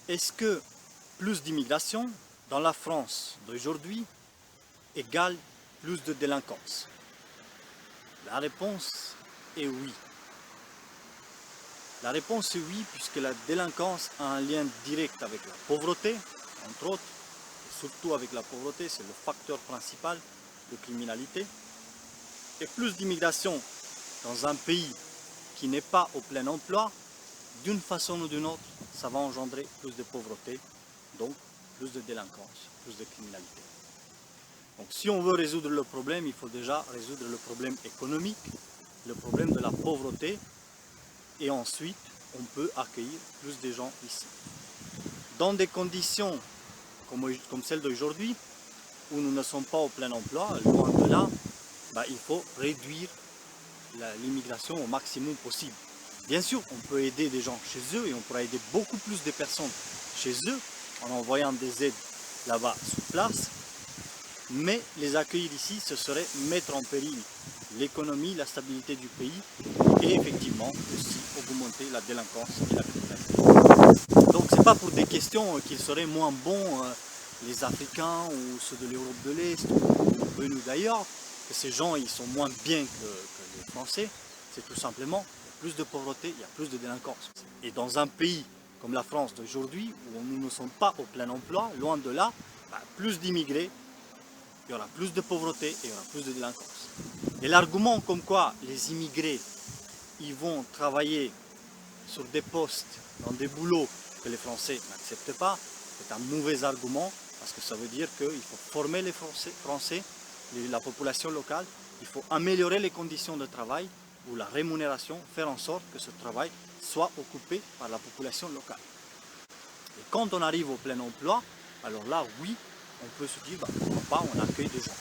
Est-ce que plus d'immigration dans la France d'aujourd'hui égale plus de délinquance? La réponse est oui. La réponse est oui, puisque la délinquance a un lien direct avec la pauvreté, entre autres, et surtout avec la pauvreté, c'est le facteur principal de criminalité. Et plus d'immigration dans un pays qui n'est pas au plein emploi, d'une façon ou d'une autre, ça va engendrer plus de pauvreté, donc plus de délinquance, plus de criminalité. Donc si on veut résoudre le problème, il faut déjà résoudre le problème économique, le problème de la pauvreté, et ensuite on peut accueillir plus de gens ici. Dans des conditions comme celles d'aujourd'hui, où nous ne sommes pas au plein emploi, loin de là, il faut réduire l'immigration au maximum possible. Bien sûr, on peut aider des gens chez eux et on pourra aider beaucoup plus de personnes chez eux en envoyant des aides là-bas sur place, mais les accueillir ici, ce serait mettre en péril l'économie, la stabilité du pays et effectivement aussi augmenter la délinquance et la criminalité. Donc c'est pas pour des questions qu'ils seraient moins bons, les Africains ou ceux de l'Europe de l'Est ou venus d'ailleurs, que ces gens ils sont moins bien que les Français, c'est tout simplement il y a plus de pauvreté, il y a plus de délinquance. Et dans un pays comme la France d'aujourd'hui, où nous ne sommes pas au plein emploi, loin de là, plus d'immigrés, il y aura plus de pauvreté et il y aura plus de délinquance. Et l'argument comme quoi les immigrés ils vont travailler sur des postes, dans des boulots que les Français n'acceptent pas, c'est un mauvais argument parce que ça veut dire qu'il faut former les Français, la population locale, il faut améliorer les conditions de travail ou la rémunération, faire en sorte que ce travail soit occupé par la population locale. Et quand on arrive au plein emploi, alors là oui, on peut se dire pourquoi pas on accueille des gens.